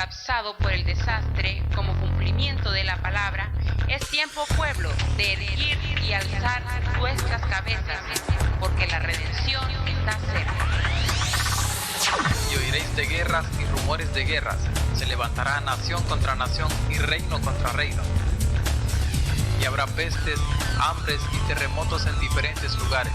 colapsado por el desastre como cumplimiento de la palabra, es tiempo, pueblo, de erguir y alzar nuestras cabezas, porque la redención está cerca. Y oiréis de guerras y rumores de guerras. Se levantará nación contra nación y reino contra reino. Y habrá pestes, hambres y terremotos en diferentes lugares.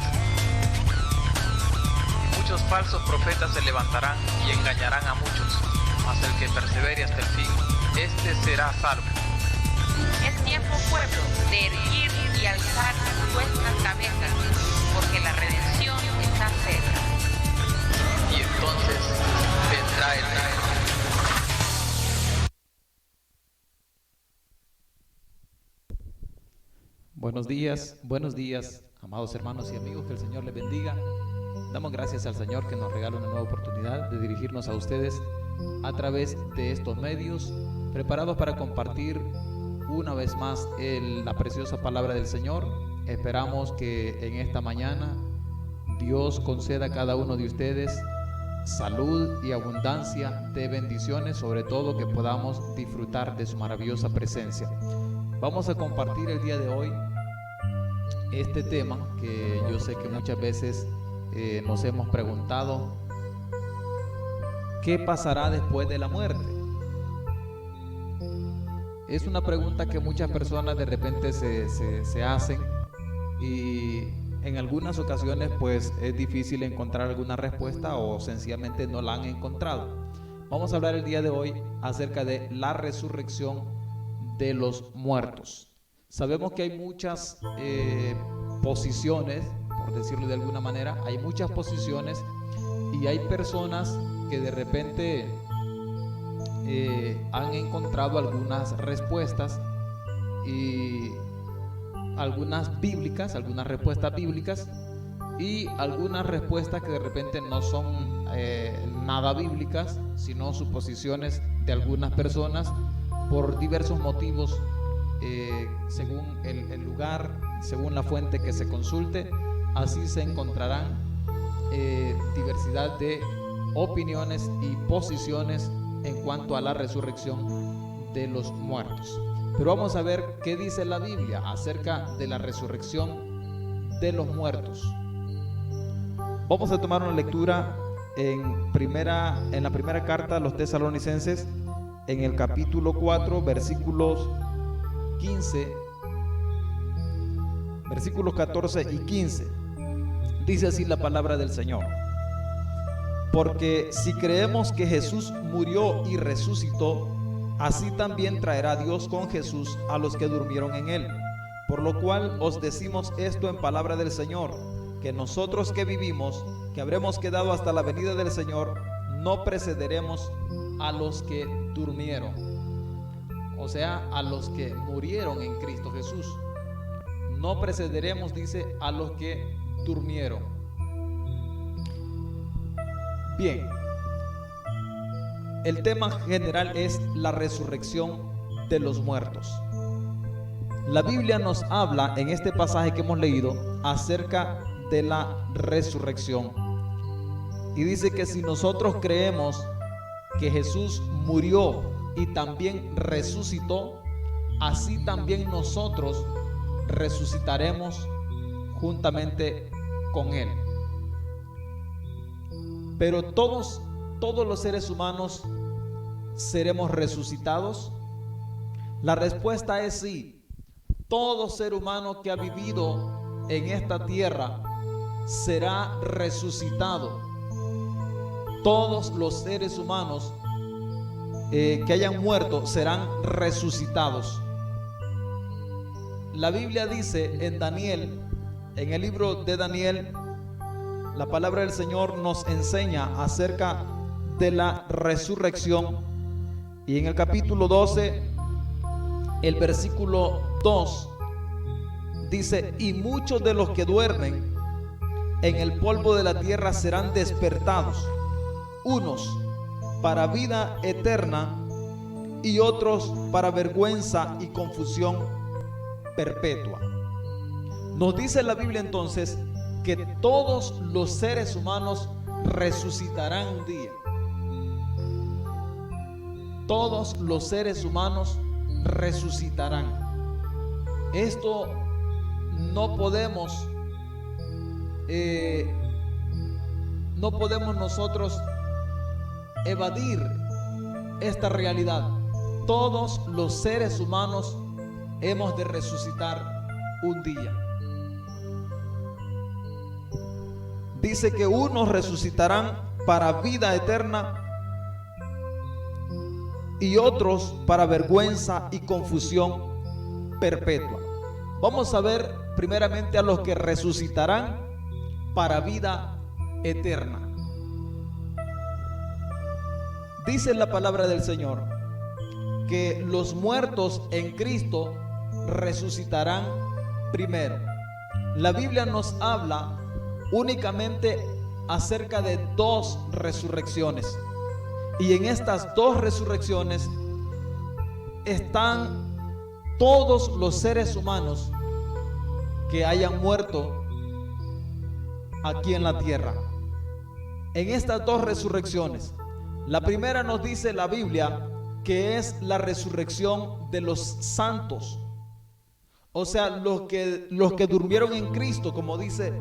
Y muchos falsos profetas se levantarán y engañarán a muchos. Mas el que persevere hasta el fin, este será salvo. Es tiempo, pueblo, de erguir y alzar vuestras cabezas, porque la redención está cerca. Y entonces vendrá el rey. Buenos días, amados hermanos y amigos, que el Señor les bendiga. Damos gracias al Señor que nos regala una nueva oportunidad de dirigirnos a ustedes a través de estos medios, preparados para compartir una vez más la preciosa palabra del Señor. Esperamos que en esta mañana Dios conceda a cada uno de ustedes salud y abundancia de bendiciones, sobre todo que podamos disfrutar de su maravillosa presencia. Vamos a compartir el día de hoy este tema que yo sé que muchas veces nos hemos preguntado: ¿qué pasará después de la muerte? Es una pregunta que muchas personas de repente se hacen, y en algunas ocasiones pues es difícil encontrar alguna respuesta o sencillamente no la han encontrado. Vamos a hablar el día de hoy acerca de la resurrección de los muertos. Sabemos que hay muchas posiciones, por decirlo de alguna manera, hay muchas posiciones, y hay personas que de repente han encontrado algunas respuestas, y algunas bíblicas, algunas respuestas bíblicas, y algunas respuestas que de repente no son nada bíblicas, sino suposiciones de algunas personas por diversos motivos, según el lugar, según la fuente que se consulte. Así se encontrarán diversidad de opiniones y posiciones en cuanto a la resurrección de los muertos. Pero vamos a ver qué dice la Biblia acerca de la resurrección de los muertos. Vamos a tomar una lectura en la primera carta a los Tesalonicenses, en el capítulo 4, versículos 14 y 15. Dice así la palabra del Señor: porque si creemos que Jesús murió y resucitó, así también traerá Dios con Jesús a los que durmieron en él. Por lo cual os decimos esto en palabra del Señor, que nosotros que vivimos, que habremos quedado hasta la venida del Señor, no precederemos a los que durmieron. O sea, a los que murieron en Cristo Jesús. No precederemos, dice, a los que durmieron. Bien, el tema general es la resurrección de los muertos. La Biblia nos habla en este pasaje que hemos leído acerca de la resurrección, y dice que si nosotros creemos que Jesús murió y también resucitó, así también nosotros resucitaremos juntamente con él. Pero todos los seres humanos seremos resucitados. La respuesta es sí. Todo ser humano que ha vivido en esta tierra será resucitado. Todos los seres humanos que hayan muerto serán resucitados. La Biblia dice en Daniel, en el libro de Daniel, la palabra del Señor nos enseña acerca de la resurrección, y en el capítulo 12, el versículo 2 dice: y muchos de los que duermen en el polvo de la tierra serán despertados, unos para vida eterna y otros para vergüenza y confusión perpetua. Nos dice la Biblia entonces que todos los seres humanos resucitarán un día. todos los seres humanos resucitarán. Esto no podemos nosotros evadir esta realidad. Todos los seres humanos hemos de resucitar un día. Dice que unos resucitarán para vida eterna y otros para vergüenza y confusión perpetua. Vamos a ver primeramente a los que resucitarán para vida eterna. Dice la palabra del Señor que los muertos en Cristo resucitarán primero. La Biblia nos habla únicamente acerca de 2 resurrecciones, y en estas 2 resurrecciones están todos los seres humanos que hayan muerto aquí en la tierra. En estas 2 resurrecciones, la primera nos dice la Biblia que es la resurrección de los santos, o sea, los que durmieron en Cristo, como dice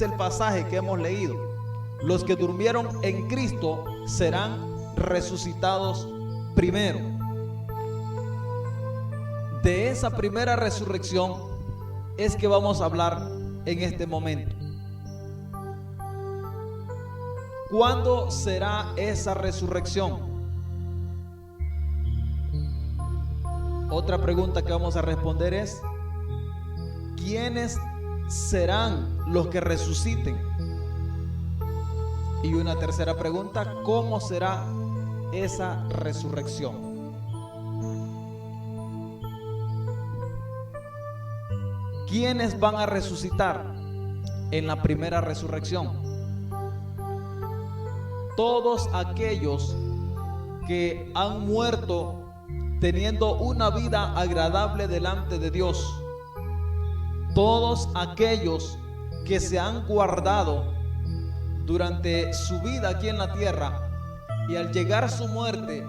el pasaje que hemos leído. Los que durmieron en Cristo serán resucitados primero. De esa primera resurrección es que vamos a hablar en este momento. ¿Cuándo será esa resurrección? Otra pregunta que vamos a responder es: ¿quiénes serán los que resuciten? Y una tercera pregunta: ¿cómo será esa resurrección? ¿Quiénes van a resucitar en la primera resurrección? Todos aquellos que han muerto teniendo una vida agradable delante de Dios. Todos aquellos que se han guardado durante su vida aquí en la tierra, y al llegar su muerte,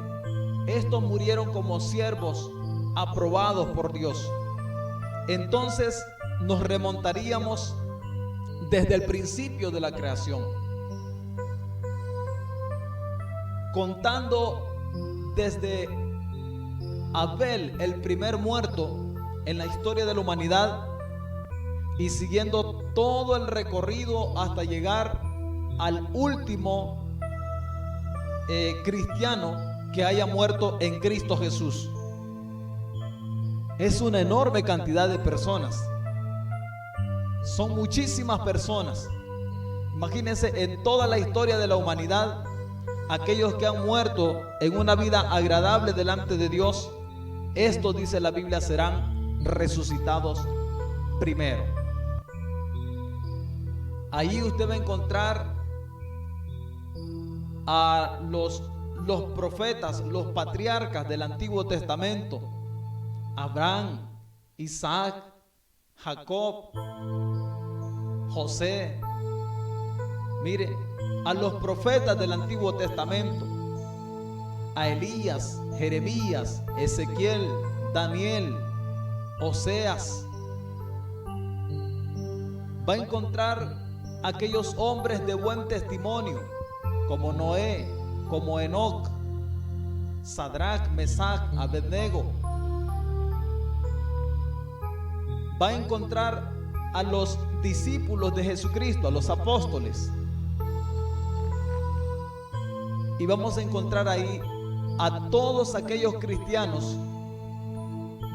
estos murieron como siervos aprobados por Dios. Entonces nos remontaríamos desde el principio de la creación, contando desde Abel, el primer muerto en la historia de la humanidad, y siguiendo todo el recorrido hasta llegar al último cristiano que haya muerto en Cristo Jesús. Es una enorme cantidad de personas. Son muchísimas personas. Imagínense, en toda la historia de la humanidad, aquellos que han muerto en una vida agradable delante de Dios, estos, dice la Biblia, serán resucitados primero. Ahí usted va a encontrar a los profetas, los patriarcas del Antiguo Testamento: Abraham, Isaac, Jacob, José. Mire, a los profetas del Antiguo Testamento, a Elías, Jeremías, Ezequiel, Daniel, Oseas. Va a encontrar aquellos hombres de buen testimonio, como Noé, como Enoc, Sadrach, Mesach, Abednego. Va a encontrar a los discípulos de Jesucristo, a los apóstoles. Y vamos a encontrar ahí a todos aquellos cristianos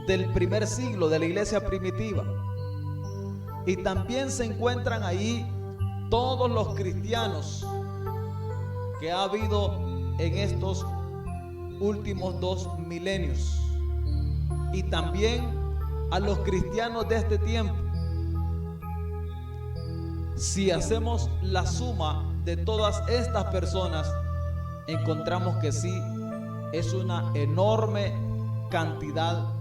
del primer siglo, de la iglesia primitiva. Y también se encuentran ahí todos los cristianos que ha habido en estos últimos 2 milenios. Y también a los cristianos de este tiempo. Si hacemos la suma de todas estas personas, encontramos que sí, es una enorme cantidad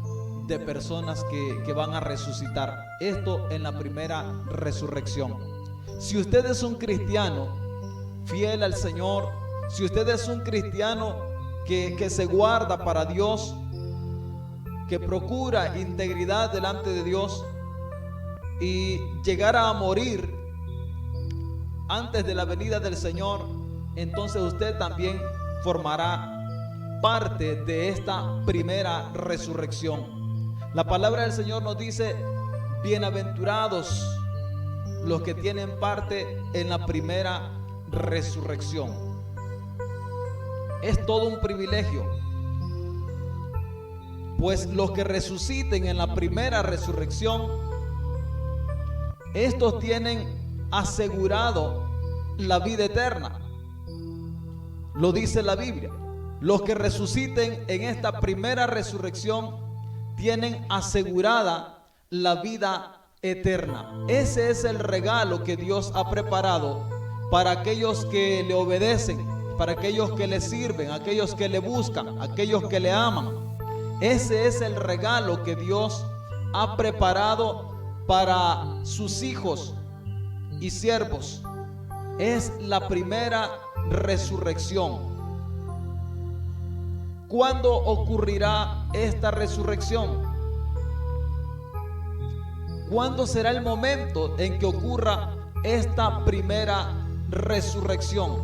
de personas que van a resucitar. Esto en la primera resurrección. Si usted es un cristiano fiel al Señor, si usted es un cristiano que se guarda para Dios, que procura integridad delante de Dios y llegara a morir antes de la venida del Señor, entonces usted también formará parte de esta primera resurrección. La palabra del Señor nos dice: bienaventurados los que tienen parte en la primera resurrección. Es todo un privilegio, pues los que resuciten en la primera resurrección, estos tienen asegurado la vida eterna. Lo dice la Biblia. Los que resuciten en esta primera resurrección tienen asegurada la vida eterna. Ese es el regalo que Dios ha preparado para aquellos que le obedecen, para aquellos que le sirven, aquellos que le buscan, aquellos que le aman. Ese es el regalo que Dios ha preparado para sus hijos y siervos. Es la primera resurrección. ¿Cuándo ocurrirá esta resurrección? ¿Cuándo será el momento en que ocurra esta primera resurrección?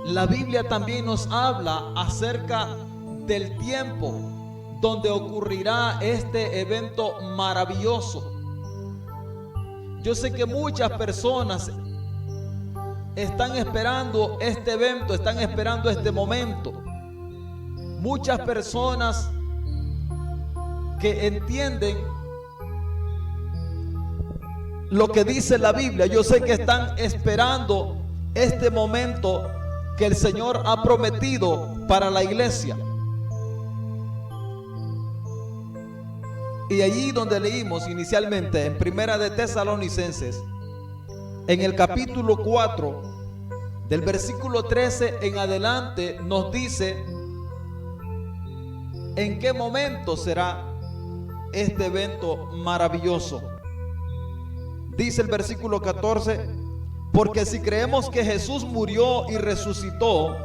La Biblia también nos habla acerca del tiempo donde ocurrirá este evento maravilloso. Yo sé que muchas personas están esperando este evento, están esperando este momento. Muchas personas que entienden lo que dice la Biblia, yo sé que están esperando este momento que el Señor ha prometido para la iglesia. Y allí donde leímos inicialmente en Primera de Tesalonicenses, en el capítulo 4, del versículo 13 en adelante, nos dice en qué momento será este evento maravilloso. Dice el versículo 14: porque si creemos que Jesús murió y resucitó,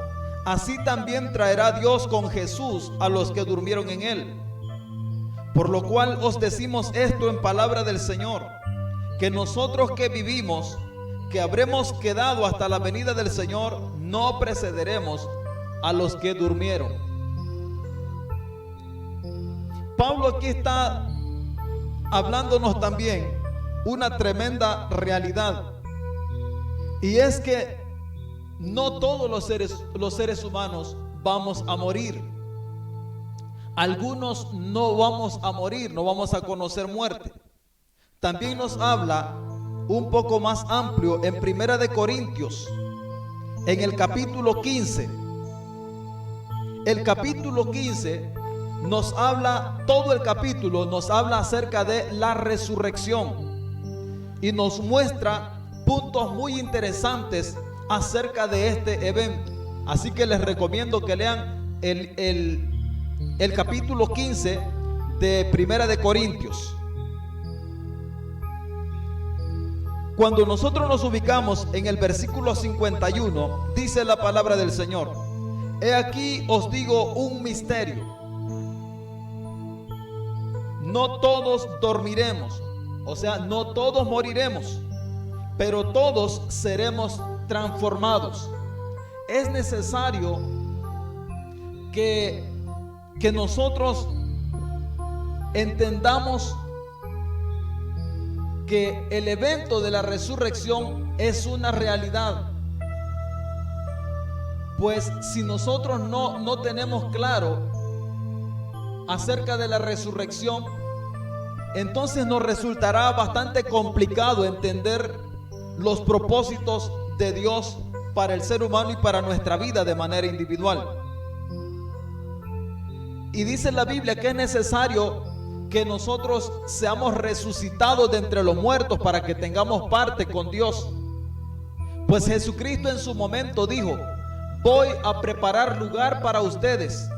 así también traerá Dios con Jesús a los que durmieron en él. Por lo cual os decimos esto en palabra del Señor, que nosotros que vivimos, que habremos quedado hasta la venida del Señor, no precederemos a los que durmieron. Pablo aquí está hablándonos también una tremenda realidad, y es que no todos los seres humanos vamos a morir. Algunos no vamos a morir, no vamos a conocer muerte. También nos habla un poco más amplio en Primera de Corintios, en el capítulo 15. El capítulo 15 nos habla, todo el capítulo nos habla acerca de la resurrección y nos muestra puntos muy interesantes acerca de este evento. Así que les recomiendo que lean el capítulo 15 de Primera de Corintios. Cuando nosotros nos ubicamos en el versículo 51, dice la palabra del Señor: he aquí os digo un misterio. No todos dormiremos, o sea, no todos moriremos, pero todos seremos transformados. Es necesario que nosotros entendamos que el evento de la resurrección es una realidad. Pues si nosotros no tenemos claro acerca de la resurrección, entonces nos resultará bastante complicado entender los propósitos de Dios para el ser humano y para nuestra vida de manera individual. Y dice la Biblia que es necesario que nosotros seamos resucitados de entre los muertos para que tengamos parte con Dios. Pues Jesucristo en su momento dijo: voy a preparar lugar para ustedes.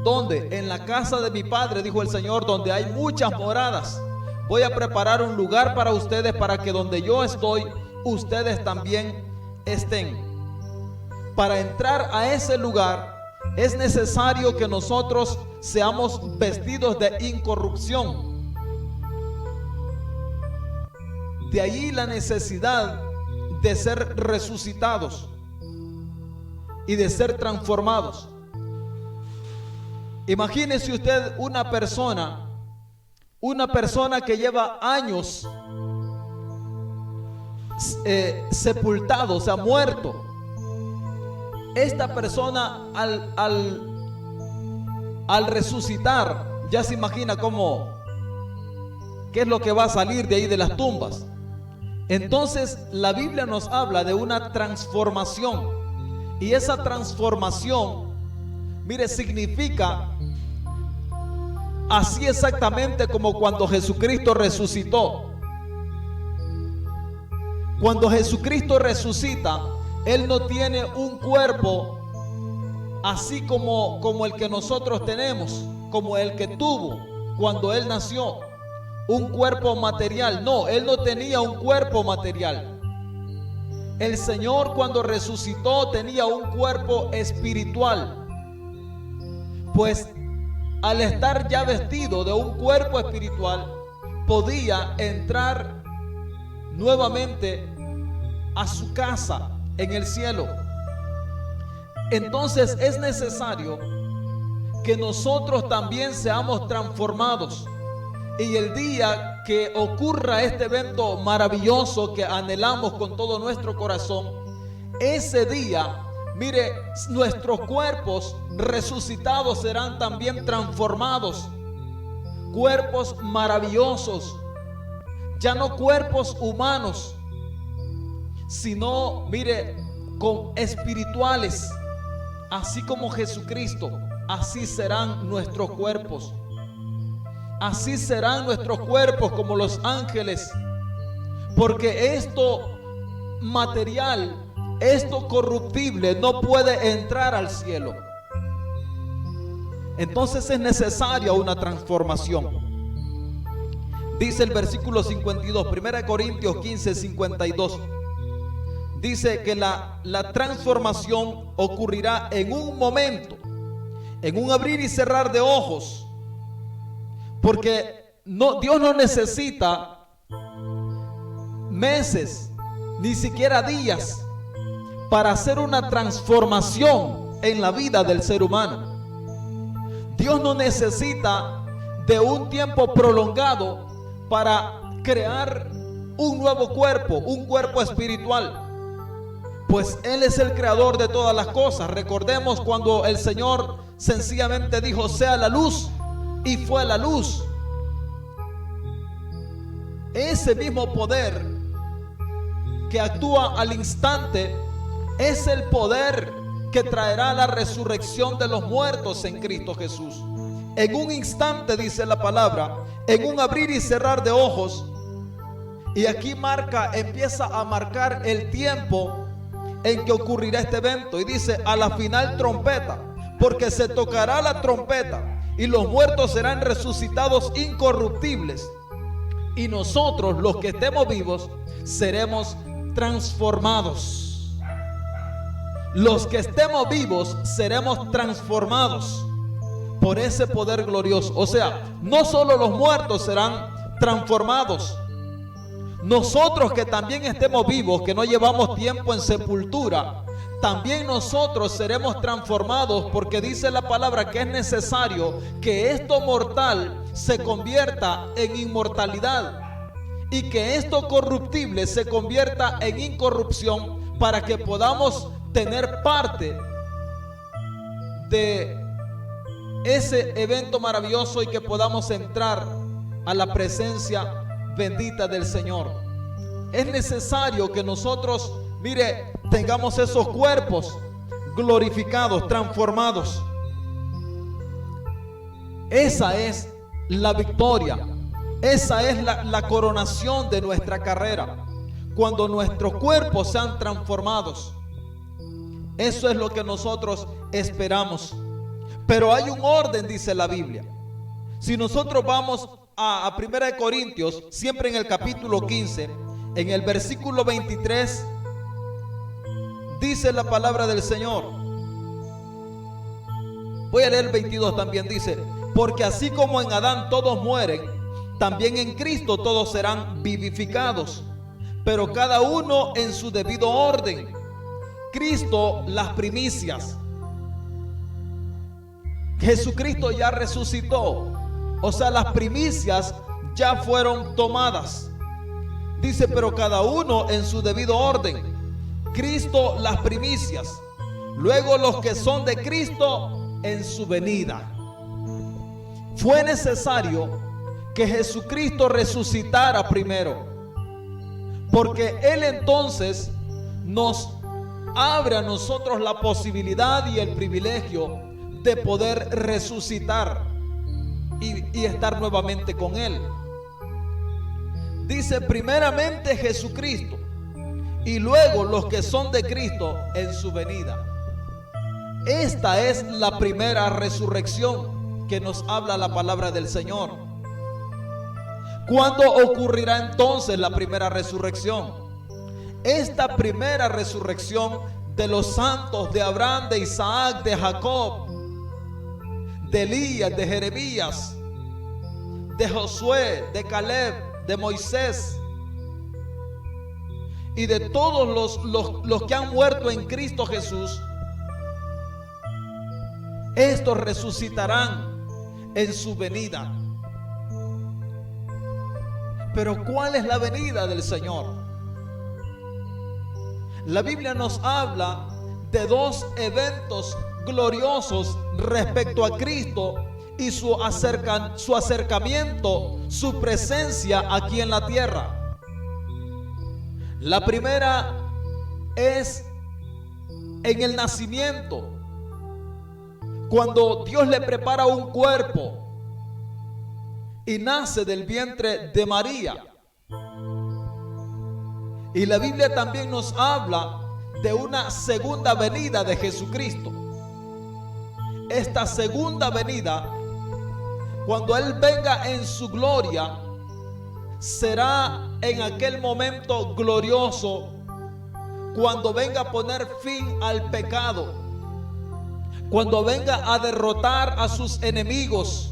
¿Dónde? En la casa de mi Padre, dijo el Señor, donde hay muchas moradas. Voy a preparar un lugar para ustedes, para que donde yo estoy, ustedes también estén. Para entrar a ese lugar es necesario que nosotros seamos vestidos de incorrupción. De ahí la necesidad de ser resucitados y de ser transformados. Imagínese usted una persona que lleva años sepultado, o sea, muerto. Esta persona al resucitar, ya se imagina qué es lo que va a salir de ahí de las tumbas. Entonces la Biblia nos habla de una transformación, y esa transformación, mire, significa así exactamente como cuando Jesucristo resucitó. Cuando Jesucristo resucita, Él no tiene un cuerpo así como el que nosotros tenemos, como el que tuvo cuando Él nació, un cuerpo material. No, Él no tenía un cuerpo material. El Señor, cuando resucitó, tenía un cuerpo espiritual. Pues al estar ya vestido de un cuerpo espiritual, podía entrar nuevamente a su casa en el cielo. Entonces es necesario que nosotros también seamos transformados, y el día que ocurra este evento maravilloso que anhelamos con todo nuestro corazón, ese día, mire, nuestros cuerpos resucitados serán también transformados, cuerpos maravillosos, ya no cuerpos humanos, sino, mire, con espirituales. Así como Jesucristo, así serán nuestros cuerpos. Así serán nuestros cuerpos como los ángeles. Porque esto material, esto corruptible, no puede entrar al cielo. Entonces es necesaria una transformación. Dice el versículo 52, 1 Corintios 15, 52. Dice que la transformación ocurrirá en un momento, en un abrir y cerrar de ojos. Porque Dios no necesita meses, ni siquiera días, para hacer una transformación en la vida del ser humano. Dios no necesita de un tiempo prolongado para crear un nuevo cuerpo, un cuerpo espiritual. Pues Él es el creador de todas las cosas. Recordemos cuando el Señor sencillamente dijo: sea la luz, y fue la luz. Ese mismo poder que actúa al instante es el poder que traerá la resurrección de los muertos en Cristo Jesús. En un instante, dice la palabra, en un abrir y cerrar de ojos. Y aquí empieza a marcar el tiempo en que ocurrirá este evento, y dice: a la final trompeta, porque se tocará la trompeta, y los muertos serán resucitados incorruptibles, y nosotros, los que estemos vivos, seremos transformados. Los que estemos vivos seremos transformados por ese poder glorioso. O sea, no solo los muertos serán transformados, nosotros que también estemos vivos, que no llevamos tiempo en sepultura, también nosotros seremos transformados, porque dice la palabra que es necesario que esto mortal se convierta en inmortalidad, y que esto corruptible se convierta en incorrupción, para que podamos tener parte de ese evento maravilloso y que podamos entrar a la presencia bendita del Señor. Es necesario que nosotros, mire, tengamos esos cuerpos glorificados, transformados. Esa es la victoria, esa es la coronación de nuestra carrera, cuando nuestros cuerpos sean transformados. Eso es lo que nosotros esperamos. Pero hay un orden, dice la Biblia. Si nosotros vamos a 1 Corintios, siempre en el capítulo 15, en el versículo 23, dice la palabra del Señor: Voy a leer el 22 también, dice: porque así como en Adán todos mueren, también en Cristo todos serán vivificados, pero cada uno en su debido orden. Cristo las primicias. Jesucristo ya resucitó, o sea, las primicias ya fueron tomadas. Dice, pero cada uno en su debido orden. Cristo las primicias, luego los que son de Cristo en su venida. Fue necesario que Jesucristo resucitara primero, porque Él entonces nos abre a nosotros la posibilidad y el privilegio de poder resucitar y estar nuevamente con Él. Dice, primeramente Jesucristo y luego los que son de Cristo en su venida. Esta es la primera resurrección que nos habla la palabra del Señor. ¿Cuándo ocurrirá entonces la primera resurrección? Esta primera resurrección de los santos de Abraham, de Isaac, de Jacob, de Elías, de Jeremías, de Josué, de Caleb, de Moisés y de todos los que han muerto en Cristo Jesús, estos resucitarán en su venida. Pero ¿cuál es la venida del Señor? La Biblia nos habla de dos eventos gloriosos respecto a Cristo y su acercamiento, su presencia aquí en la tierra. La primera es en el nacimiento, cuando Dios le prepara un cuerpo y nace del vientre de María. Y la Biblia también nos habla de una segunda venida de Jesucristo. Esta segunda venida, cuando Él venga en su gloria, será en aquel momento glorioso, cuando venga a poner fin al pecado, cuando venga a derrotar a sus enemigos.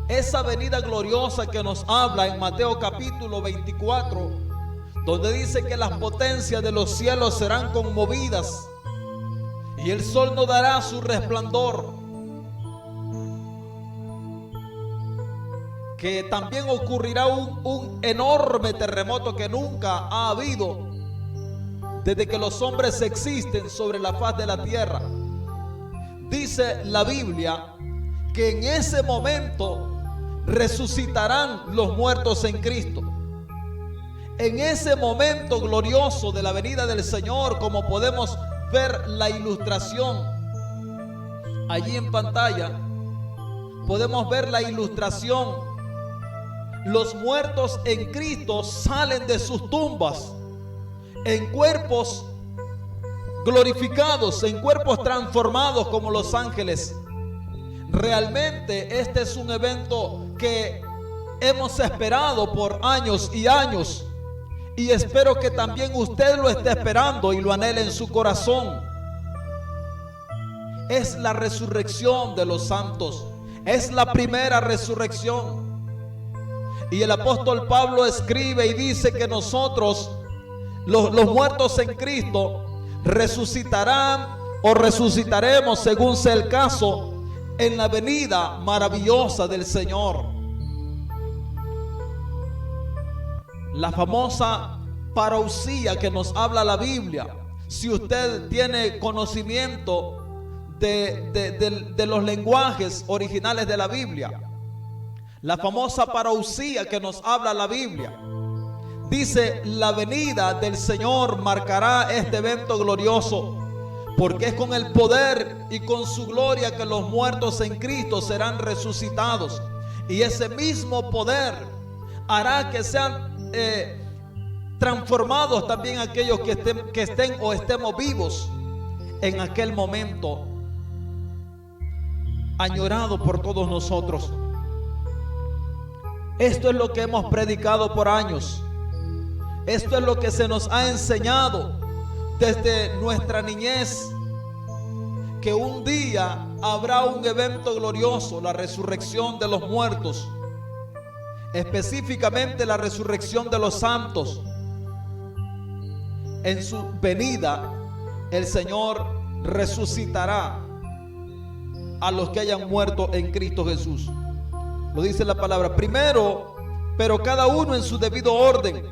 Esa venida gloriosa que nos habla en Mateo capítulo 24, donde dice que las potencias de los cielos serán conmovidas y el sol no dará su resplandor. Que también ocurrirá un enorme terremoto que nunca ha habido desde que los hombres existen sobre la faz de la tierra. Dice la Biblia que en ese momento resucitarán los muertos en Cristo. En ese momento glorioso de la venida del Señor, como podemos ver la ilustración allí en pantalla, podemos ver la ilustración. Los muertos en Cristo salen de sus tumbas en cuerpos glorificados, en cuerpos transformados como los ángeles. Realmente este es un evento que hemos esperado por años y años, y espero que también usted lo esté esperando y lo anhele en su corazón. Es la resurrección de los santos, es la primera resurrección. Y el apóstol Pablo escribe y dice que nosotros, los muertos en Cristo, resucitarán o resucitaremos, según sea el caso, en la venida maravillosa del Señor. La famosa parousia que nos habla la Biblia. Si usted tiene conocimiento de los lenguajes originales de la Biblia, la famosa parousia que nos habla la Biblia, dice: la venida del Señor marcará este evento glorioso, porque es con el poder y con su gloria que los muertos en Cristo serán resucitados, y ese mismo poder hará que sean transformados también aquellos que estén o estemos vivos en aquel momento añorado por todos nosotros. Esto es lo que hemos predicado por años. Esto es lo que se nos ha enseñado desde nuestra niñez, que un día habrá un evento glorioso, la resurrección de los muertos, específicamente la resurrección de los santos. En su venida, el Señor resucitará a los que hayan muerto en Cristo Jesús. Lo dice la palabra. Primero, pero cada uno en su debido orden.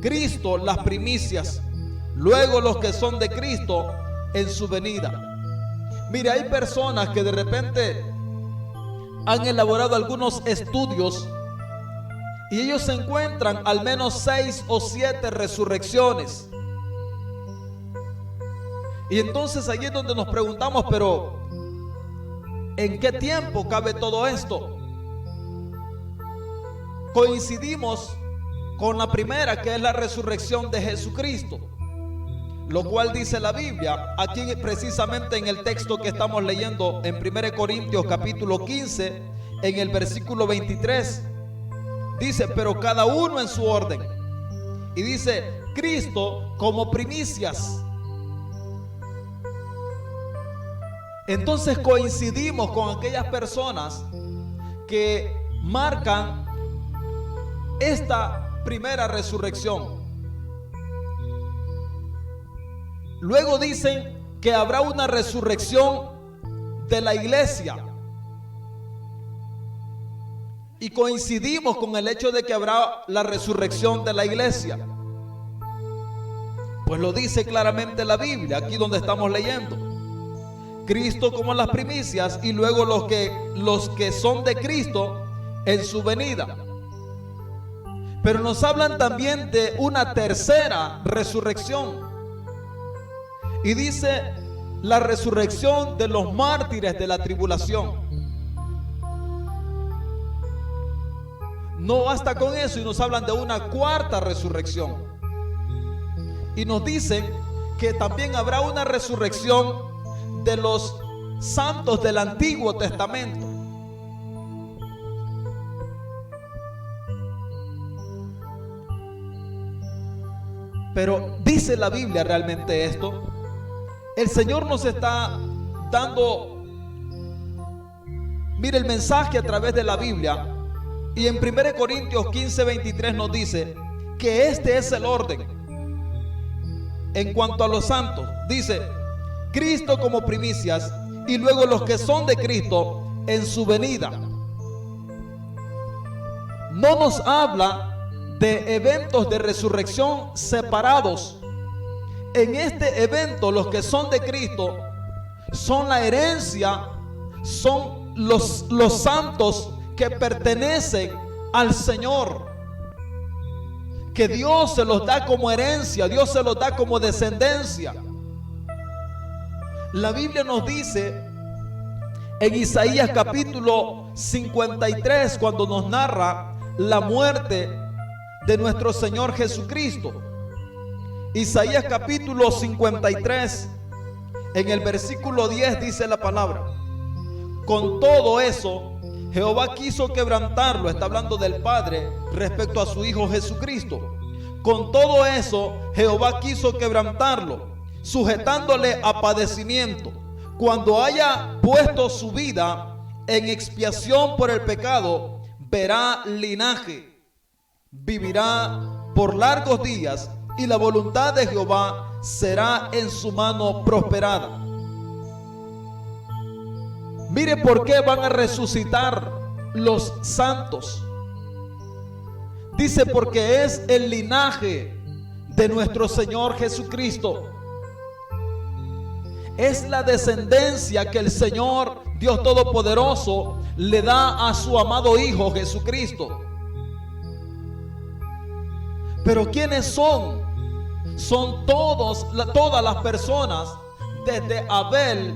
Cristo, las primicias. Luego los que son de Cristo en su venida. Mire, hay personas que de repente han elaborado algunos estudios y ellos se encuentran al menos 6 o 7 resurrecciones. Y entonces allí es donde nos preguntamos, pero ¿en qué tiempo cabe todo esto? Coincidimos con la primera, que es la resurrección de Jesucristo, lo cual dice la Biblia, aquí precisamente en el texto que estamos leyendo en 1 Corintios capítulo 15, en el versículo 23, dice, pero cada uno en su orden. Y dice, Cristo como primicias. Entonces coincidimos con aquellas personas que marcan esta primera resurrección. Luego dicen que habrá una resurrección de la iglesia. Y coincidimos con el hecho de que habrá la resurrección de la iglesia. Pues lo dice claramente la Biblia, aquí donde estamos leyendo. Cristo como las primicias y luego los que son de Cristo en su venida. Pero nos hablan también de una tercera resurrección. Y dice la resurrección de los mártires de la tribulación. No basta con eso y nos hablan de una cuarta resurrección. Y nos dicen que también habrá una resurrección de los santos del Antiguo Testamento. Pero ¿dice la Biblia realmente esto? El Señor nos está dando, mire, el mensaje a través de la Biblia. Y en 1 Corintios 15, 23 nos dice que este es el orden. En cuanto a los santos, dice Cristo como primicias y luego los que son de Cristo en su venida. No nos habla de eventos de resurrección separados. En este evento los que son de Cristo son la herencia, son los santos que pertenecen al Señor, que Dios se los da como herencia, Dios se los da como descendencia. La Biblia nos dice en Isaías capítulo 53, cuando nos narra la muerte de nuestro Señor Jesucristo. Isaías capítulo 53, en el versículo 10 dice la palabra: con todo eso, Jehová quiso quebrantarlo. Está hablando del Padre respecto a su Hijo Jesucristo. Con todo eso, Jehová quiso quebrantarlo, sujetándole a padecimiento. Cuando haya puesto su vida en expiación por el pecado, verá linaje, vivirá por largos días, y la voluntad de Jehová será en su mano prosperada. Mire por qué van a resucitar los santos. Dice, porque es el linaje de nuestro Señor Jesucristo. Es la descendencia que el Señor Dios Todopoderoso le da a su amado Hijo Jesucristo. Pero ¿quiénes son? Son todas las personas, desde Abel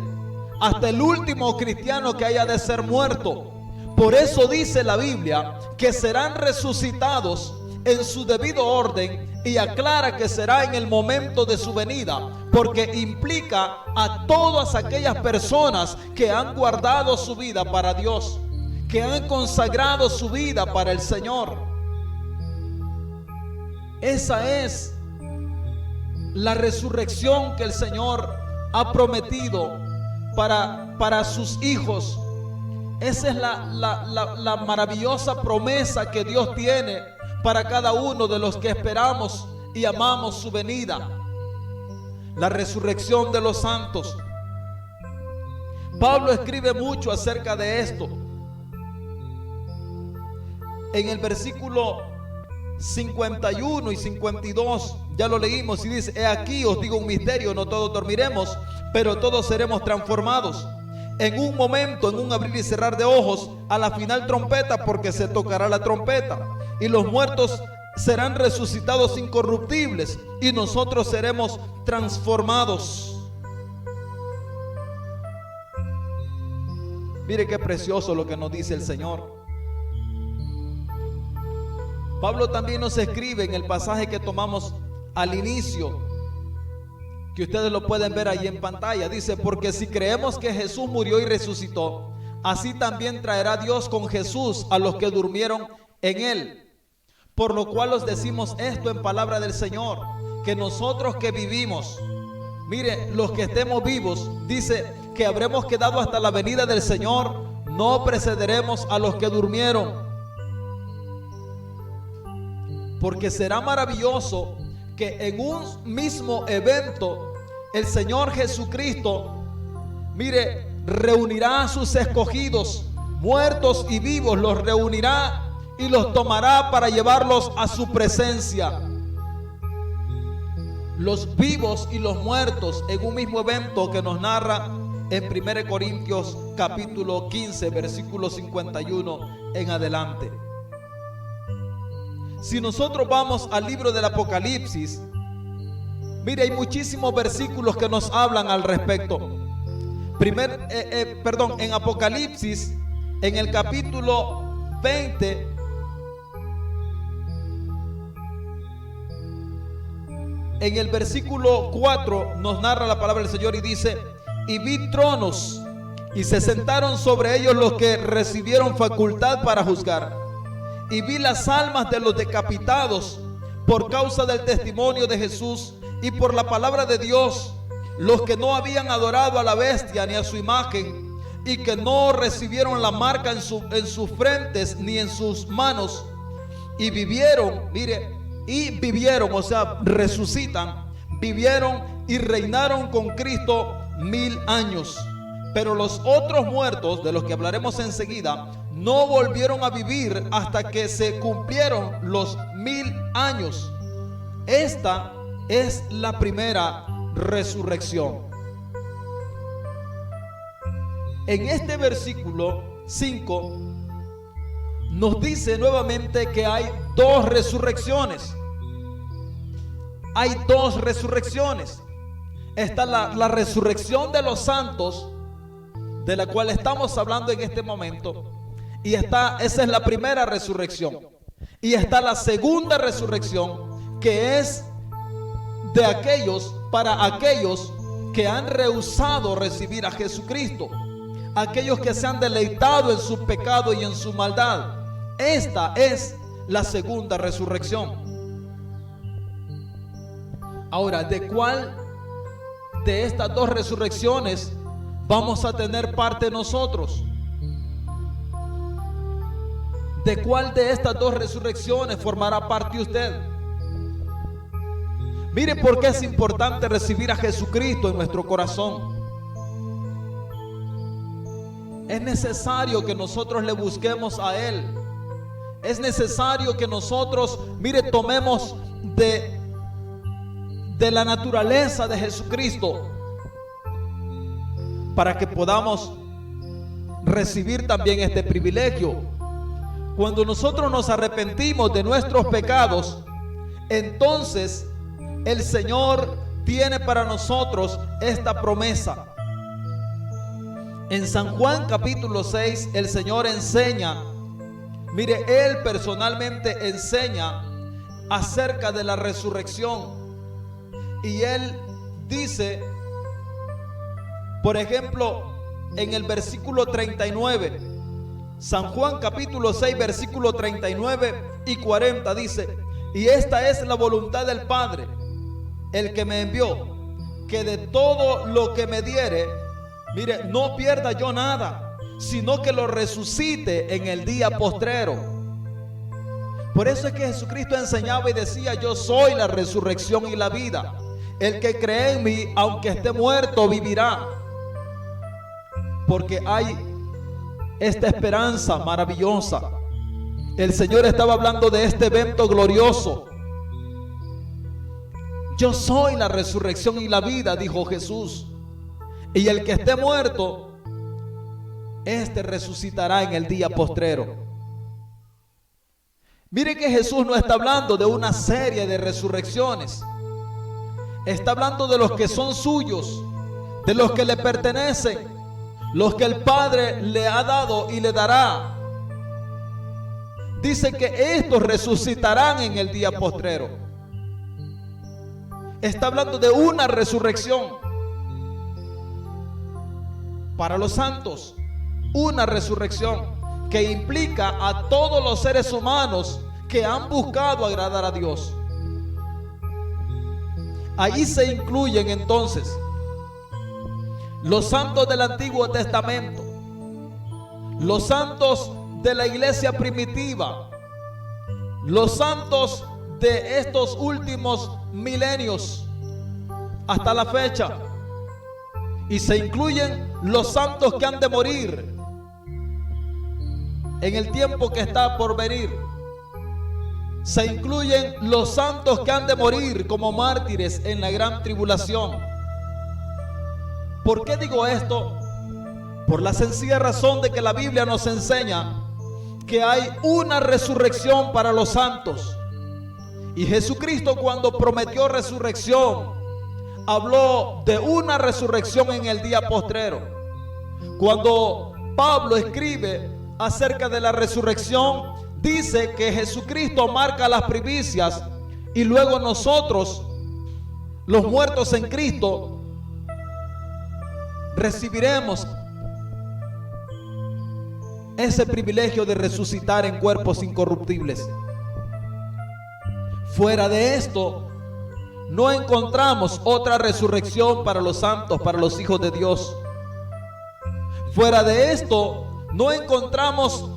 hasta el último cristiano que haya de ser muerto. Por eso dice la Biblia que serán resucitados en su debido orden, y aclara que será en el momento de su venida, porque implica a todas aquellas personas que han guardado su vida para Dios, que han consagrado su vida para el Señor. Esa es la resurrección que el Señor ha prometido para sus hijos. Esa es la maravillosa promesa que Dios tiene para cada uno de los que esperamos y amamos su venida. La resurrección de los santos. Pablo escribe mucho acerca de esto. En el versículo 51 y 52 ya lo leímos y dice: he aquí os digo un misterio, no todos dormiremos, pero todos seremos transformados en un momento, en un abrir y cerrar de ojos, a la final trompeta, porque se tocará la trompeta y los muertos serán resucitados incorruptibles y nosotros seremos transformados. Mire qué precioso lo que nos dice el Señor. Pablo también nos escribe en el pasaje que tomamos al inicio, que ustedes lo pueden ver ahí en pantalla. Dice: porque si creemos que Jesús murió y resucitó, así también traerá Dios con Jesús a los que durmieron en él. Por lo cual os decimos esto en palabra del Señor, que nosotros que vivimos, mire, los que estemos vivos, dice que habremos quedado hasta la venida del Señor, no precederemos a los que durmieron. Porque será maravilloso que en un mismo evento el Señor Jesucristo, mire, reunirá a sus escogidos, muertos y vivos, los reunirá y los tomará para llevarlos a su presencia. Los vivos y los muertos en un mismo evento que nos narra en 1 Corintios capítulo 15, versículo 51 en adelante. Si nosotros vamos al libro del Apocalipsis, mire, hay muchísimos versículos que nos hablan al respecto. En Apocalipsis, en el capítulo 20, en el versículo 4 nos narra la palabra del Señor y dice: y vi tronos y se sentaron sobre ellos los que recibieron facultad para juzgar. Y vi las almas de los decapitados por causa del testimonio de Jesús y por la palabra de Dios, los que no habían adorado a la bestia ni a su imagen, y que no recibieron la marca en sus frentes ni en sus manos, y vivieron, o sea, resucitan, vivieron y reinaron con Cristo 1000 años. Pero los otros muertos, de los que hablaremos enseguida, no volvieron a vivir hasta que se cumplieron los 1000 años. Esta es la primera resurrección. En este versículo 5 nos dice nuevamente que hay dos resurrecciones. Hay dos resurrecciones. Está la resurrección de los santos, de la cual estamos hablando en este momento, y esa es la primera resurrección. Y está la segunda resurrección, que es de para aquellos que han rehusado recibir a Jesucristo, aquellos que se han deleitado en su pecado y en su maldad. Esta es la segunda resurrección. Ahora, ¿de cuál de estas dos resurrecciones vamos a tener parte nosotros? ¿De cuál de estas dos resurrecciones formará parte usted? Mire por qué es importante recibir a Jesucristo en nuestro corazón. Es necesario que nosotros le busquemos a Él. Es necesario que nosotros, tomemos de la naturaleza de Jesucristo, para que podamos recibir también este privilegio. Cuando nosotros nos arrepentimos de nuestros pecados, entonces el Señor tiene para nosotros esta promesa. En San Juan capítulo 6 el Señor enseña, Él personalmente enseña acerca de la resurrección. Y Él dice, por ejemplo, en el versículo 39, San Juan capítulo 6 versículo 39 y 40 dice: y esta es la voluntad del Padre, el que me envió, que de todo lo que me diere Mire, no pierda yo nada, sino que lo resucite en el día postrero. Por eso es que Jesucristo enseñaba y decía: yo soy la resurrección y la vida. El que cree en mí, aunque esté muerto, vivirá. Porque hay esta esperanza maravillosa. El Señor estaba hablando de este evento glorioso. Yo soy la resurrección y la vida, dijo Jesús. Y el que esté muerto, este resucitará en el día postrero. Mire que Jesús no está hablando de una serie de resurrecciones. Está hablando de los que son suyos, de los que le pertenecen, los que el Padre le ha dado y le dará. Dice que estos resucitarán en el día postrero. Está hablando de una resurrección para los santos, una resurrección que implica a todos los seres humanos que han buscado agradar a Dios. Ahí se incluyen entonces los santos del Antiguo Testamento, los santos de la iglesia primitiva, los santos de estos últimos milenios hasta la fecha, y se incluyen los santos que han de morir en el tiempo que está por venir. Se incluyen los santos que han de morir como mártires en la gran tribulación. ¿Por qué digo esto? Por la sencilla razón de que la Biblia nos enseña que hay una resurrección para los santos. Y Jesucristo, cuando prometió resurrección, habló de una resurrección en el día postrero. Cuando Pablo escribe acerca de la resurrección, dice que Jesucristo marca las primicias y luego nosotros, los muertos en Cristo, recibiremos ese privilegio de resucitar en cuerpos incorruptibles. Fuera de esto, no encontramos otra resurrección para los santos, para los hijos de Dios. Fuera de esto, no encontramos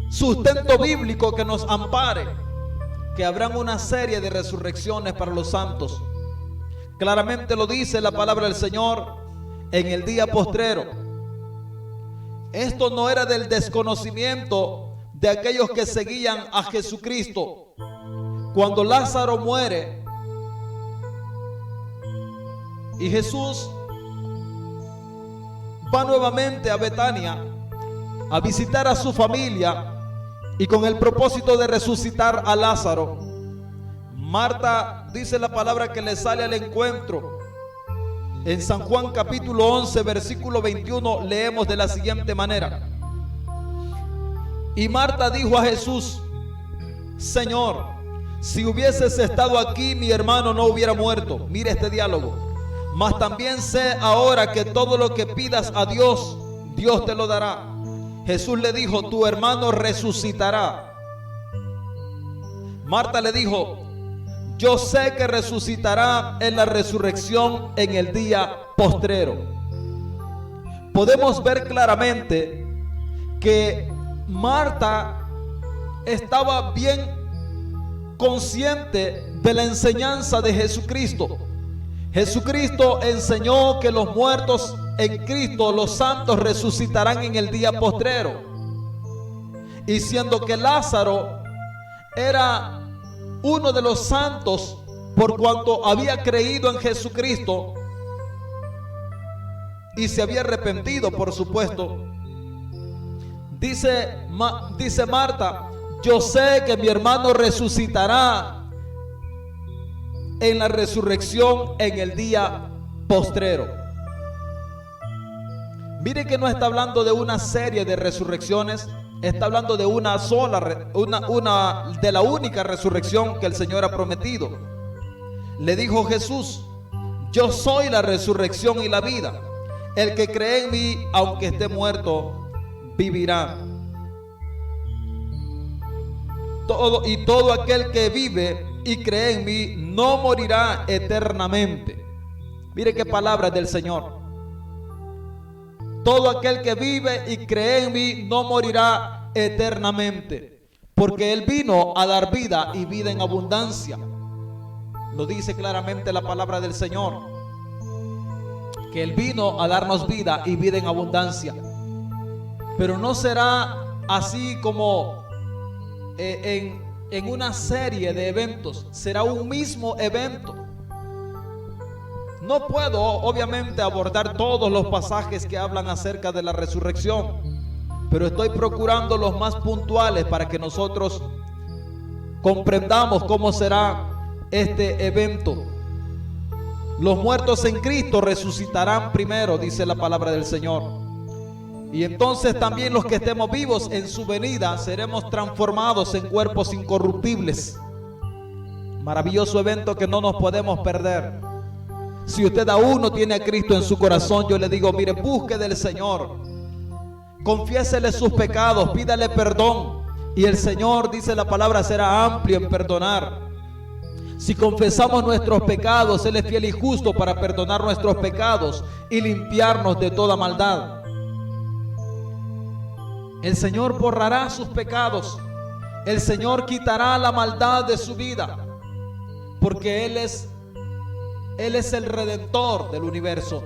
sustento bíblico que nos ampare, que habrán una serie de resurrecciones para los santos. Claramente lo dice la palabra del Señor en el día postrero. Esto no era del desconocimiento de aquellos que seguían a Jesucristo. Cuando Lázaro muere y Jesús va nuevamente a Betania a visitar a su familia y con el propósito de resucitar a Lázaro, Marta, dice la palabra, que le sale al encuentro. En San Juan capítulo 11 versículo 21 leemos de la siguiente manera: y Marta dijo a Jesús: Señor, si hubieses estado aquí, mi hermano no hubiera muerto. Mire este diálogo: mas también sé ahora que todo lo que pidas a Dios, Dios te lo dará. Jesús le dijo: tu hermano resucitará. Marta le dijo: yo sé que resucitará en la resurrección en el día postrero. Podemos ver claramente que Marta estaba bien consciente de la enseñanza de Jesucristo. Jesucristo enseñó que los muertos en Cristo, los santos, resucitarán en el día postrero. Y siendo que Lázaro era uno de los santos por cuanto había creído en Jesucristo y se había arrepentido, por supuesto, dice Marta: yo sé que mi hermano resucitará en la resurrección en el día postrero. Mire que no está hablando de una serie de resurrecciones, está hablando de una sola, de la única resurrección que el Señor ha prometido. Le dijo Jesús: yo soy la resurrección y la vida. El que cree en mí, aunque esté muerto, vivirá. Todo aquel que vive y cree en mí no morirá eternamente. Mire qué palabras del Señor. todo aquel que vive y cree en mí no morirá eternamente, porque Él vino a dar vida y vida en abundancia. Lo dice claramente la palabra del Señor, que Él vino a darnos vida y vida en abundancia. Pero no será así como en una serie de eventos, será un mismo evento. No puedo obviamente abordar todos los pasajes que hablan acerca de la resurrección, pero estoy procurando los más puntuales para que nosotros comprendamos cómo será este evento. Los muertos en Cristo resucitarán primero, dice la palabra del Señor. Y entonces también los que estemos vivos en su venida seremos transformados en cuerpos incorruptibles. Maravilloso evento que no nos podemos perder. Si usted aún no tiene a Cristo en su corazón, yo le digo, mire, busque del Señor, confiésele sus pecados, pídale perdón, y el Señor, dice la palabra, será amplio en perdonar. Si confesamos nuestros pecados, Él es fiel y justo para perdonar nuestros pecados y limpiarnos de toda maldad. El Señor borrará sus pecados, el Señor quitará la maldad de su vida, porque Él es el Redentor del universo.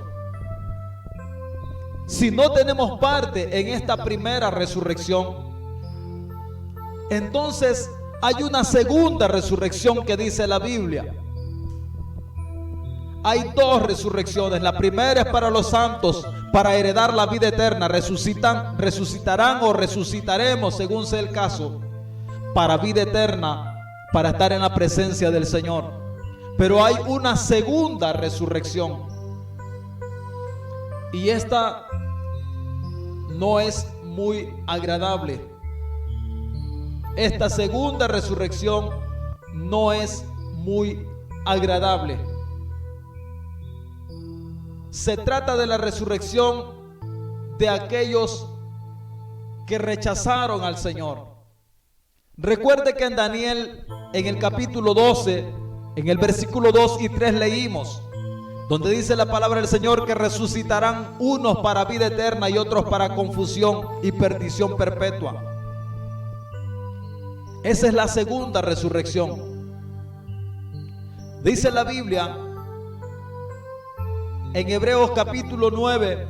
Si no tenemos parte en esta primera resurrección, entonces hay una segunda resurrección que dice la Biblia. Hay dos resurrecciones. La primera es para los santos, para heredar la vida eterna. Resucitarán o resucitaremos, según sea el caso, para vida eterna, para estar en la presencia del Señor. Pero hay una segunda resurrección, y esta no es muy agradable. Esta segunda resurrección no es muy agradable. Se trata de la resurrección de aquellos que rechazaron al Señor. Recuerde que en Daniel, en el capítulo 12, en el versículo 2 y 3 leímos, donde dice la palabra del Señor que resucitarán unos para vida eterna y otros para confusión y perdición perpetua. Esa es la segunda resurrección. Dice la Biblia en Hebreos capítulo 9,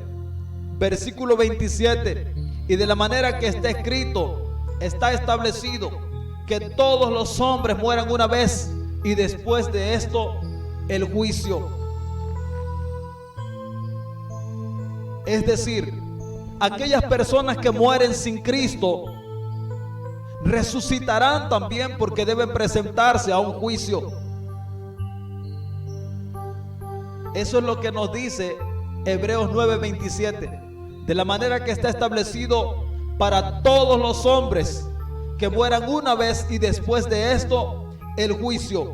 versículo 27, y de la manera que está escrito, está establecido que todos los hombres mueran una vez, y después de esto el juicio. Es decir, aquellas personas que mueren sin Cristo resucitarán también, porque deben presentarse a un juicio. Eso es lo que nos dice Hebreos 9:27, de la manera que está establecido para todos los hombres que mueran una vez, y después de esto el juicio.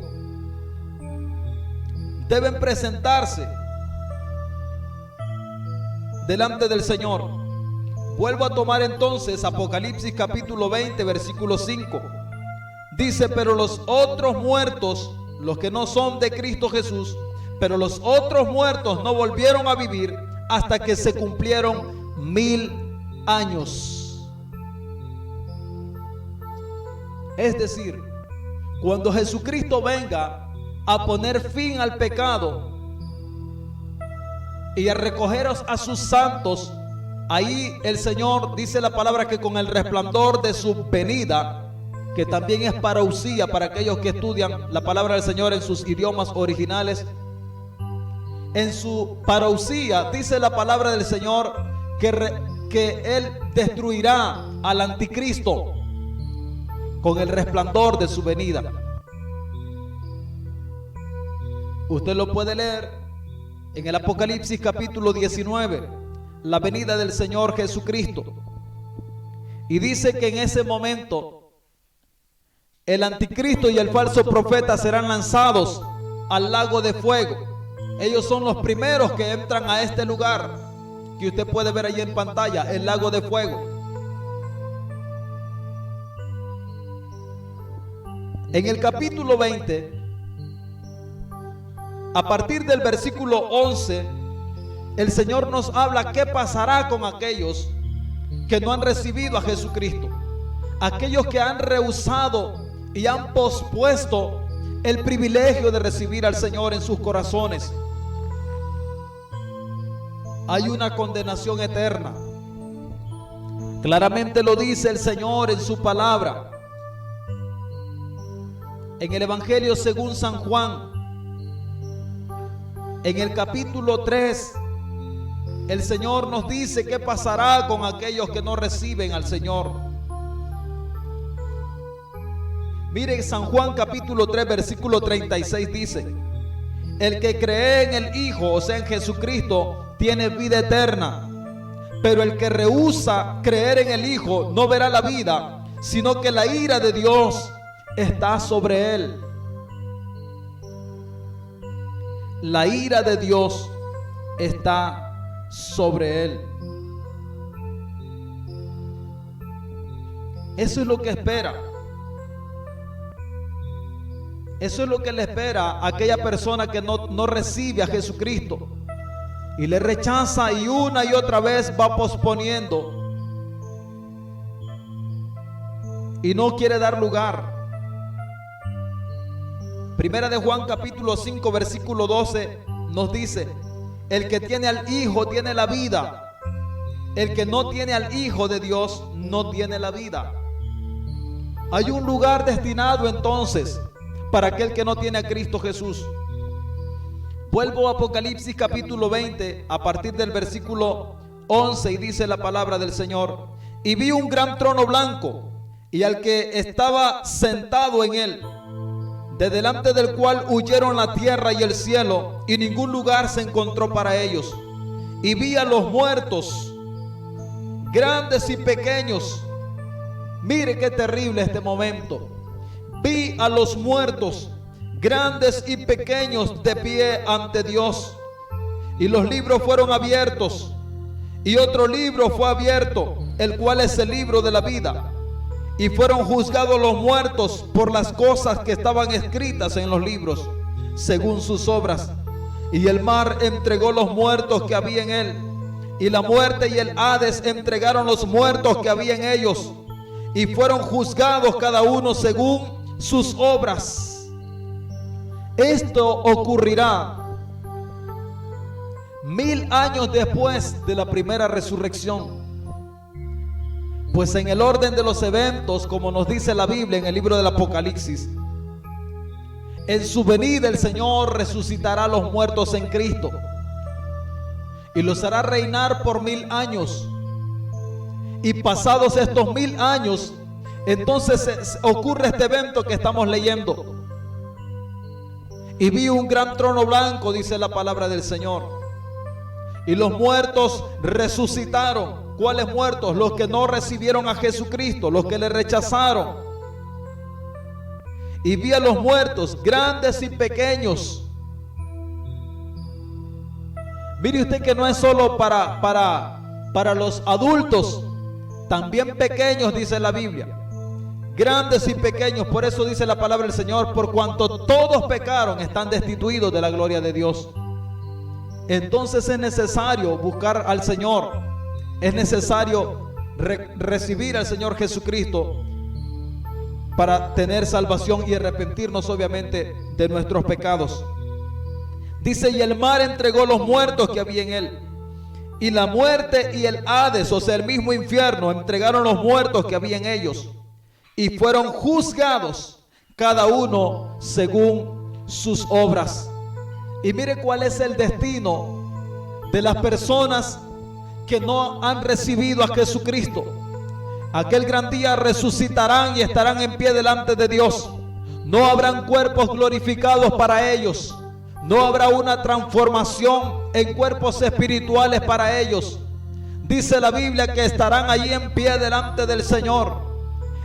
Deben presentarse delante del Señor. Vuelvo a tomar entonces Apocalipsis capítulo 20, versículo 5. Dice, pero los otros muertos, los que no son de Cristo Jesús, pero los otros muertos no volvieron a vivir hasta que se cumplieron 1000 años. Es decir, cuando Jesucristo venga a poner fin al pecado y a recogeros a sus santos, ahí el Señor dice la palabra que con el resplandor de su venida, que también es parousia para aquellos que estudian la palabra del Señor en sus idiomas originales, en su parousia dice la palabra del Señor que Él destruirá al anticristo con el resplandor de su venida. Usted lo puede leer en el Apocalipsis capítulo 19, la venida del Señor Jesucristo. Y dice que en ese momento el anticristo y el falso profeta serán lanzados al lago de fuego. Ellos son los primeros que entran a este lugar que usted puede ver ahí en pantalla, el lago de fuego. En el capítulo 20, a partir del versículo 11, el Señor nos habla qué pasará con aquellos que no han recibido a Jesucristo, aquellos que han rehusado y han pospuesto el privilegio de recibir al Señor en sus corazones. Hay una condenación eterna. Claramente lo dice el Señor en su palabra. En el Evangelio según San Juan, en el capítulo 3, el Señor nos dice qué pasará con aquellos que no reciben al Señor. Miren, San Juan capítulo 3, versículo 36 dice: el que cree en el Hijo, o sea en Jesucristo, tiene vida eterna. Pero el que rehúsa creer en el Hijo no verá la vida, sino que la ira de Dios está sobre él. La ira de Dios está sobre él. Eso es lo que espera. Eso es lo que le espera a aquella persona que no recibe a Jesucristo y le rechaza y una y otra vez va posponiendo y no quiere dar lugar. Primera de Juan capítulo 5 versículo 12 nos dice: el que tiene al Hijo tiene la vida. El que no tiene al Hijo de Dios no tiene la vida. Hay un lugar destinado entonces para aquel que no tiene a Cristo Jesús. Vuelvo a Apocalipsis capítulo 20 a partir del versículo 11 y dice la palabra del Señor: y vi un gran trono blanco y al que estaba sentado en él, de delante del cual huyeron la tierra y el cielo, y ningún lugar se encontró para ellos. Y vi a los muertos, grandes y pequeños. Mire qué terrible este momento. Vi a los muertos, grandes y pequeños, de pie ante Dios. Y los libros fueron abiertos. Y otro libro fue abierto, el cual es el libro de la vida. Y fueron juzgados los muertos por las cosas que estaban escritas en los libros, según sus obras. Y el mar entregó los muertos que había en él. Y la muerte y el Hades entregaron los muertos que había en ellos. Y fueron juzgados cada uno según sus obras. Esto ocurrirá 1000 años después de la primera resurrección. Pues en el orden de los eventos, como nos dice la Biblia en el libro del Apocalipsis, en su venida el Señor resucitará a los muertos en Cristo y los hará reinar por 1000 años. Y pasados estos 1000 años, entonces ocurre este evento que estamos leyendo. Y vi un gran trono blanco, dice la palabra del Señor, y los muertos resucitaron. ¿Cuáles muertos? Los que no recibieron a Jesucristo, los que le rechazaron. Y vi a los muertos, grandes y pequeños. Mire usted que no es solo para los adultos, también pequeños, dice la Biblia. Grandes y pequeños. Por eso dice la palabra del Señor: por cuanto todos pecaron, están destituidos de la gloria de Dios. Entonces es necesario buscar al Señor. Es necesario recibir al Señor Jesucristo para tener salvación y arrepentirnos obviamente de nuestros pecados. Dice: y el mar entregó los muertos que había en él. Y la muerte y el Hades, o sea el mismo infierno, entregaron los muertos que había en ellos. Y fueron juzgados cada uno según sus obras. Y mire cuál es el destino de las personas que no han recibido a Jesucristo. Aquel gran día resucitarán y estarán en pie delante de Dios. No habrán cuerpos glorificados para ellos. No habrá una transformación en cuerpos espirituales para ellos. Dice la Biblia que estarán allí en pie delante del Señor.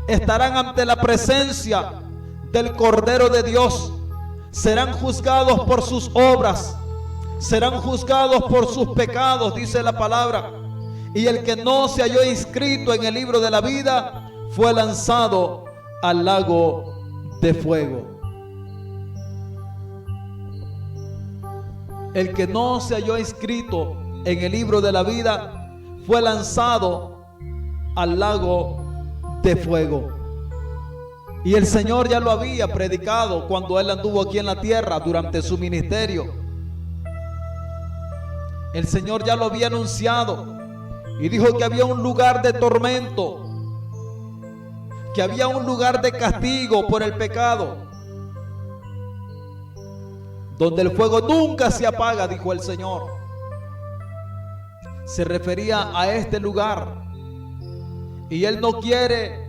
Estarán ante la presencia del Cordero de Dios. Serán juzgados por sus obras. Serán juzgados por sus pecados, dice la palabra. Y el que no se halló inscrito en el libro de la vida fue lanzado al lago de fuego. El que no se halló inscrito en el libro de la vida, fue lanzado al lago de fuego. Y el Señor ya lo había predicado cuando Él anduvo aquí en la tierra durante su ministerio. El Señor ya lo había anunciado y dijo que había un lugar de tormento, que había un lugar de castigo por el pecado, donde el fuego nunca se apaga, dijo el Señor. Se refería a este lugar. Y Él no quiere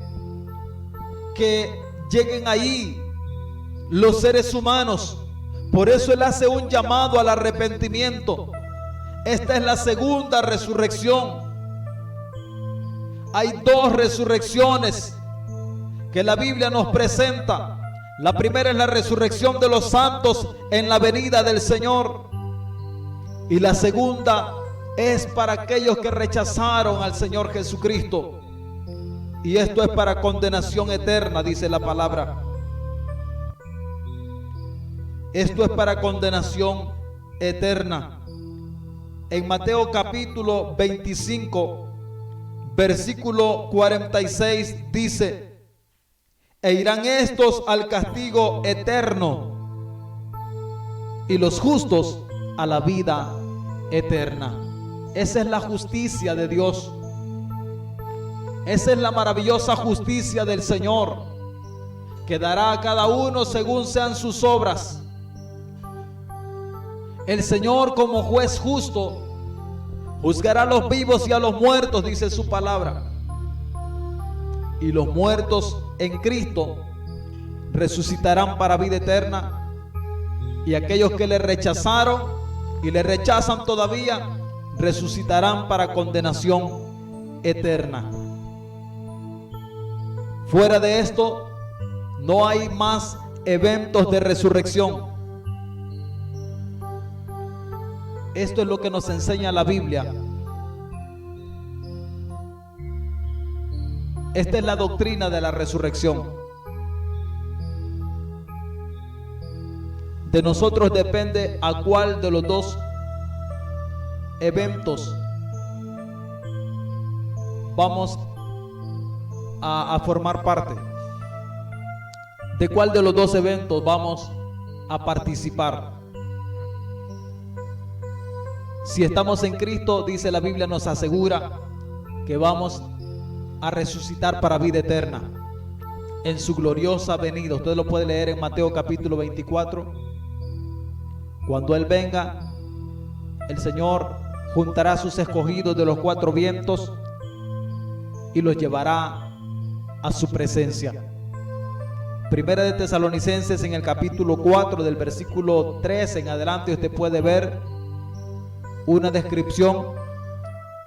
que lleguen ahí los seres humanos. Por eso Él hace un llamado al arrepentimiento. Esta es la segunda resurrección. Hay dos resurrecciones que la Biblia nos presenta. La primera es la resurrección de los santos en la venida del Señor. Y la segunda es para aquellos que rechazaron al Señor Jesucristo. Y esto es para condenación eterna, dice la palabra. Esto es para condenación eterna. En Mateo capítulo 25, versículo 46 dice: e irán estos al castigo eterno y los justos a la vida eterna. Esa es la justicia de Dios. Esa es la maravillosa justicia del Señor, que dará a cada uno según sean sus obras. El Señor, como juez justo, juzgará a los vivos y a los muertos, dice su palabra. Y los muertos en Cristo resucitarán para vida eterna, y aquellos que le rechazaron y le rechazan todavía resucitarán para condenación eterna. Fuera de esto no hay más eventos de resurrección. Esto es lo que nos enseña la Biblia. Esta es la doctrina de la resurrección. De nosotros depende a cuál de los dos eventos vamos a formar parte. ¿De cuál de los dos eventos vamos a participar? Si estamos en Cristo, dice la Biblia, nos asegura que vamos a resucitar para vida eterna en su gloriosa venida. Usted lo puede leer en Mateo capítulo 24. Cuando Él venga, el Señor juntará a sus escogidos de los cuatro vientos y los llevará a su presencia. Primera de Tesalonicenses, en el capítulo 4, del versículo 13 en adelante, usted puede ver una descripción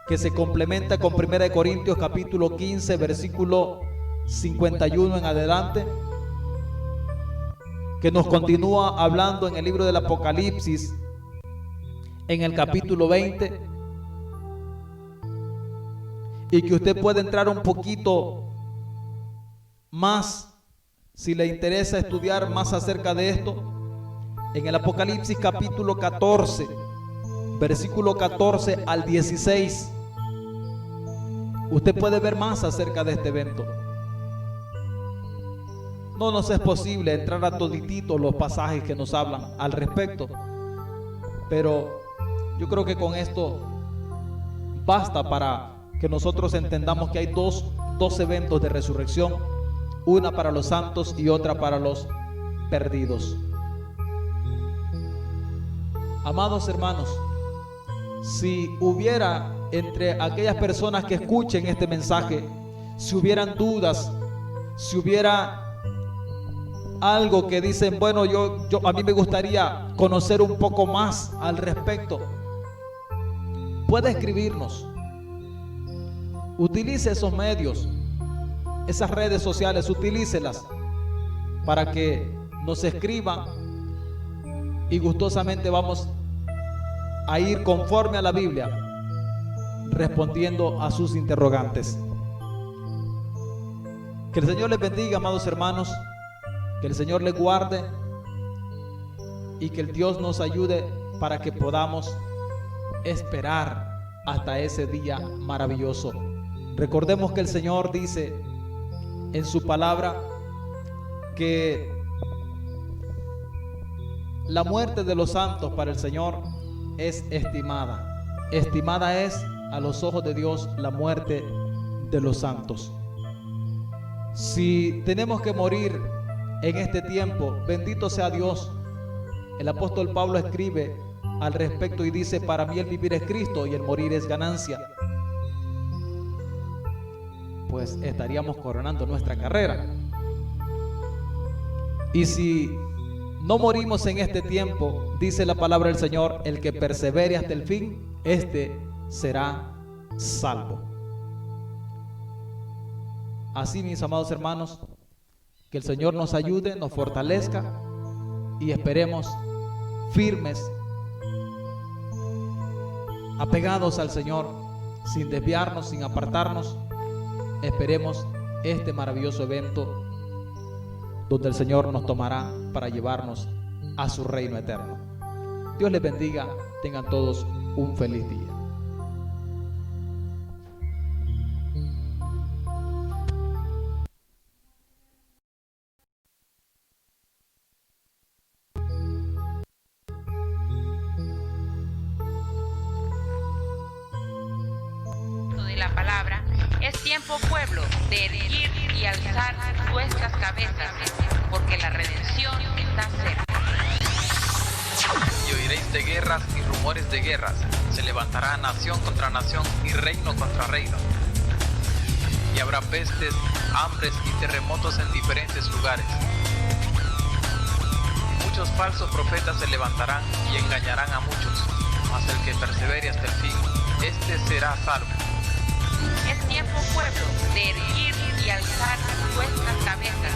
que se complementa con Primera de Corintios capítulo 15, versículo 51 en adelante, que nos continúa hablando en el libro del Apocalipsis, en el capítulo 20, y que usted puede entrar un poquito más, si le interesa estudiar más acerca de esto, en el Apocalipsis capítulo 14, versículo 14 al 16. Usted puede ver más acerca de este evento. No nos es posible entrar a todititos los pasajes que nos hablan al respecto, pero yo creo que con esto basta para que nosotros entendamos que hay dos eventos de resurrección, una para los santos y otra para los perdidos. Amados hermanos, si hubiera entre aquellas personas que escuchen este mensaje, si hubieran dudas, si hubiera algo que dicen, bueno, a mí me gustaría conocer un poco más al respecto, puede escribirnos. Utilice esos medios, esas redes sociales, utilícelas para que nos escriban y gustosamente vamos a ir conforme a la Biblia respondiendo a sus interrogantes. Que el Señor les bendiga, amados hermanos, que el Señor les guarde y que el Dios nos ayude para que podamos esperar hasta ese día maravilloso. Recordemos que el Señor dice en su palabra que la muerte de los santos para el Señor es estimada. Estimada es a los ojos de Dios la muerte de los santos. Si tenemos que morir en este tiempo, bendito sea Dios. El apóstol Pablo escribe al respecto y dice: para mí el vivir es Cristo y el morir es ganancia. Pues estaríamos coronando nuestra carrera. Y si no morimos en este tiempo, dice la palabra del Señor, el que persevere hasta el fin, este será salvo. Así, mis amados hermanos, que el Señor nos ayude, nos fortalezca y esperemos firmes, apegados al Señor, sin desviarnos, sin apartarnos. Esperemos este maravilloso evento donde el Señor nos tomará para llevarnos a su reino eterno. Dios les bendiga, tengan todos un feliz día. De la palabra, es tiempo, pueblo, de erguir y alzar vuestras cabezas, porque la redención está cerca. Y oiréis de guerras y rumores de guerras. Se levantará nación contra nación y reino contra reino. Y habrá pestes, hambres y terremotos en diferentes lugares. Muchos falsos profetas se levantarán y engañarán a muchos. Mas el que persevere hasta el fin, este será salvo. Es tiempo, pueblo, de erguir y alzar vuestras cabezas,